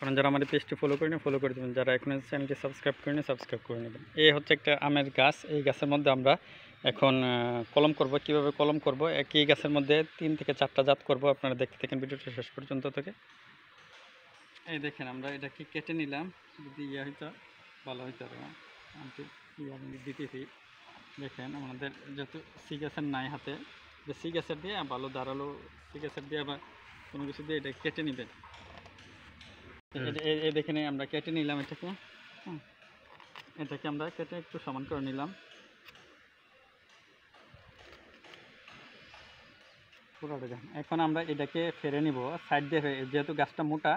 কারণ যারা আমার পেজটি ফলো করেনি ফলো করে দেবেন, যারা এখনো চ্যানেলটি সাবস্ক্রাইব করেনি সাবস্ক্রাইব করে নেবেন। এই হচ্ছে একটা আমের গাছ। এই গাছের মধ্যে আমরা এখন কলম করব। কিভাবে কলম করব, একই গাছের মধ্যে 3 থেকে 4টা জাত করব। আপনারা দেখতে থাকেন ভিডিওটা শেষ পর্যন্ত থেকে। এই দেখেন আমরা এটাকে কেটে নিলাম, যদি ইয়ে হইতো ভালো হইতো। আমি দিতেছি, দেখেন আমাদের যেহেতু সি গাছের নাই হাতে, যে সি গাছের দিয়ে ভালো ধারালো সি গাছের দিয়ে বা কোনো কিছু দিয়ে এটা কেটে নেবেন। এই দেখেন আমরা কেটে নিলাম এটাকে। এটাকে আমরা কেটে একটু সমান করে নিলাম। এখন আমরা এটাকে ফেরে নিব সাইড দিয়ে, যেহেতু গাছটা মোটা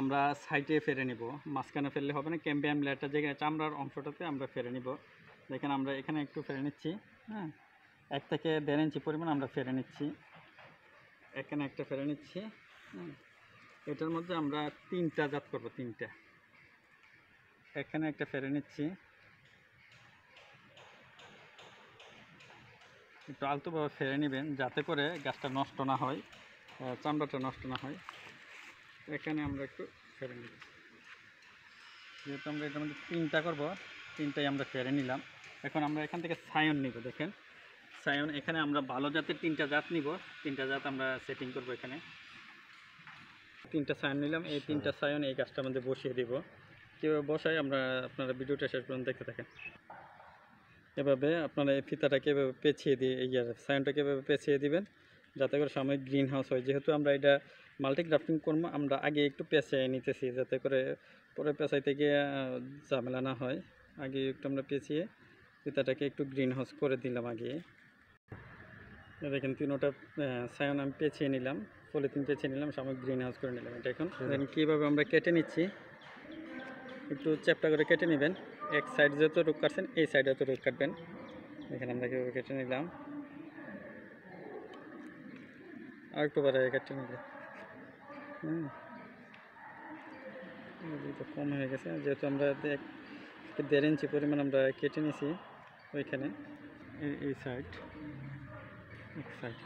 আমরা সাইডে ফেরে নিব, মাঝখানে ফেললে হবে না। ক্যাম্বিয়াম লেয়ারটা যে চামড়ার অংশটাতে আমরা ফেরে নিব। দেখেন আমরা এখানে একটু ফেরে নিচ্ছি, 1 থেকে 1.5 ইঞ্চি পরিমাণ আমরা ফেরে নিচ্ছি। এখানে একটা ফেরে নিচ্ছি। এটার মধ্যে আমরা 3টা জাত করব, 3টা। এখানে একটা ফেরে নিচ্ছি, একটু আলতোভাবে ফেরে নেবেন যাতে করে গাছটা নষ্ট না হয়, চামড়াটা নষ্ট না হয়। এখানে আমরা একটু ফেরে নিচ্ছি, যেহেতু আমরা এটার মধ্যে 3টা করবো, 3টাই আমরা ফেরে নিলাম। এখন আমরা এখান থেকে সায়ন নিব। দেখেন সায়ন, এখানে আমরা ভালো জাতের 3টা জাত নিব। 3টা জাত আমরা সেটিং করব। এখানে 3টা সায়ন নিলাম। এই 3টা সায়ন এই গাছটার মধ্যে বসিয়ে দেব। কীভাবে বসাই আপনারা ভিডিওটা শেষ পর্যন্ত দেখতে থাকেন। এভাবে আপনারা এই ফিতাটাকে এভাবে পেঁচিয়ে দিয়ে সায়নটাকে এভাবে পেঁচিয়ে দিবেন যাতে করে সাময়িক গ্রিন হাউস হয়। যেহেতু আমরা এটা মাল্টি গ্রাফটিং করবো, আমরা আগে একটু পেঁচিয়ে নিতেছি যাতে করে পরে পেঁচাইতে গিয়ে ঝামেলা না হয়। আগে একটু আমরা পেঁচিয়ে ফিতাটাকে একটু গ্রিন হাউস করে দিলাম আগে। দেখেন 3টা সায়ন আমি পেঁচিয়ে নিলাম, পলিথিন পেঁচিয়ে নিলাম, সাময়িক গ্রিন হাউস করে নিলাম। এটা এখন দেখেন কীভাবে আমরা কেটে নিচ্ছি। একটু চ্যাপটা করে কেটে নেবেন। এক সাইড যতটুকু কাটছেন এই সাইডে যতটুকু কাটবেন। এখানে আমরা কীভাবে কেটে নিলাম, আর একটু বাড়াই কেটে নিলাম। কম হয়ে গেছে, যেহেতু আমরা 1.5 ইঞ্চি পরিমাণ আমরা কেটে নিয়েছি ওইখানে এই সাইড, এক সাইড।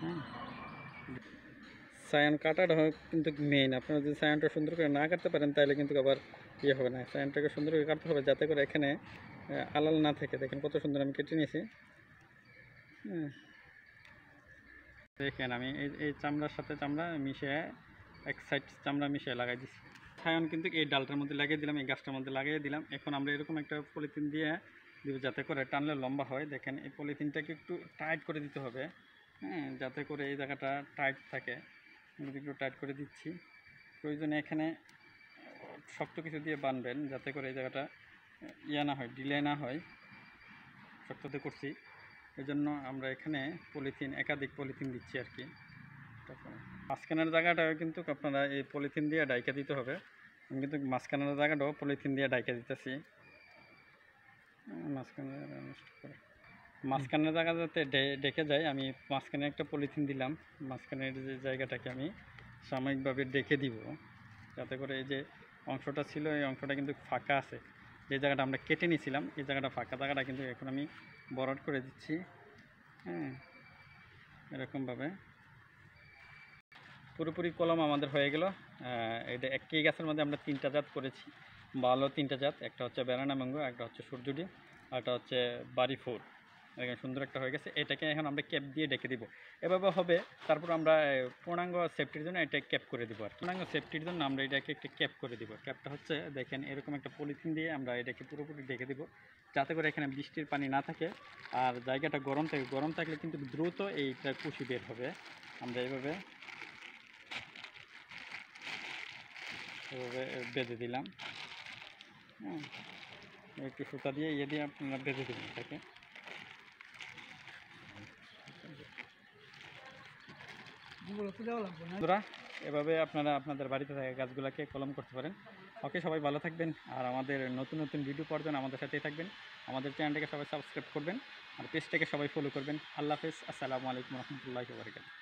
সায়ান কাটাটা কিন্তু মেইন। আপনারা যদি সায়ানটা সুন্দর করে না কাটতে পারেন তাহলে কিন্তু আবার ইয়ে হবে না। সায়ানটাকে সুন্দর করে কাটতে হবে যাতে করে এখানে আলাল না থাকে। দেখেন কত সুন্দর আমি কেটে নিয়েছি। দেখেন আমি এই চামড়ার সাথে চামড়া মিশিয়ে, এক সাইড চামড়া মিশিয়ে লাগাই দিচ্ছি। সায়ান কিন্তু এই ডালটার মধ্যে লাগিয়ে দিলাম, এই গাছটার মধ্যে লাগিয়ে দিলাম। এখন আমরা এরকম একটা পলিথিন দিয়ে দিব যাতে করে টানলে লম্বা হয়। দেখেন এই পলিথিনটাকে একটু টাইট করে দিতে হবে, যাতে করে এই জায়গাটা টাইট থাকে। একটু টাইট করে দিচ্ছি। প্রয়োজনে এখানে শক্ত কিছু দিয়ে বাঁধবেন যাতে করে এই জায়গাটা ইয়া না হয়, ডিলে না হয়। শক্ততে করছি এই জন্য আমরা এখানে পলিথিন, একাধিক পলিথিন দিচ্ছি আর কি। মাঝখানের জায়গাটা কিন্তু আপনারা এই পলিথিন দিয়ে ডাইকা দিতে হবে। আমি কিন্তু মাঝখানের জায়গাটাও পলিথিন দিয়ে ডাইকা দিতেছি। মাঝখানের জায়গা যাতে ডেকে যায়, আমি মাঝখানে একটা পলিথিন দিলাম। মাঝখানের যে জায়গাটাকে আমি সাময়িকভাবে ডেকে দিব যাতে করে এই যে অংশটা ছিল এই অংশটা কিন্তু ফাঁকা আছে। যে জায়গাটা আমরা কেটে নিয়েছিলাম এই জায়গাটা ফাঁকা, জায়গাটা কিন্তু এখন আমি বরাট করে দিচ্ছি। এরকমভাবে পুরোপুরি কলম আমাদের হয়ে গেল। এটা একই গাছের মধ্যে আমরা 3টা জাত করেছি, ভালো 3টা জাত। একটা হচ্ছে ব্যানানা ম্যাঙ্গো, একটা হচ্ছে সূর্যডি, আর একটা হচ্ছে বাড়ি ফুল। এখানে সুন্দর একটা হয়ে গেছে। এটাকে এখন আমরা ক্যাপ দিয়ে ডেকে দিব। এভাবে হবে। তারপর আমরা পূর্ণাঙ্গ সেফটির জন্য এটা ক্যাপ করে দিব। আর পূর্ণাঙ্গ সেফটির জন্য আমরা এটাকে একটা ক্যাপ করে দিব। ক্যাপটা হচ্ছে দেখেন এরকম একটা পলিথিন দিয়ে আমরা এটাকে পুরোপুরি ডেকে দিব যাতে করে এখানে বৃষ্টির পানি না থাকে আর জায়গাটা গরম থাকে। গরম থাকলে কিন্তু দ্রুত এইটা কুশি বের হবে। আমরা এভাবে বেঁধে দিলাম। একটু সুতা দিয়ে ইয়ে দিয়ে আপনারা বেঁধে দেবেন এটাকে। এভাবে আপনারা আপনাদের বাড়িতে থাকা গাছগুলোকে কলম করতে পারেন। ওকে, সবাই ভালো থাকবেন আর আমাদের নতুন নতুন ভিডিও পাওয়ার জন্য আমাদের সাথেই থাকবেন। আমাদের চ্যানেলটাকে সবাই সাবস্ক্রাইব করবেন আর পেজটাকে সবাই ফলো করবেন। আল্লাহ হাফেজ, আসসালামু আলাইকুম রহমতুল্লাহি ওয়া বারাকাতুহু।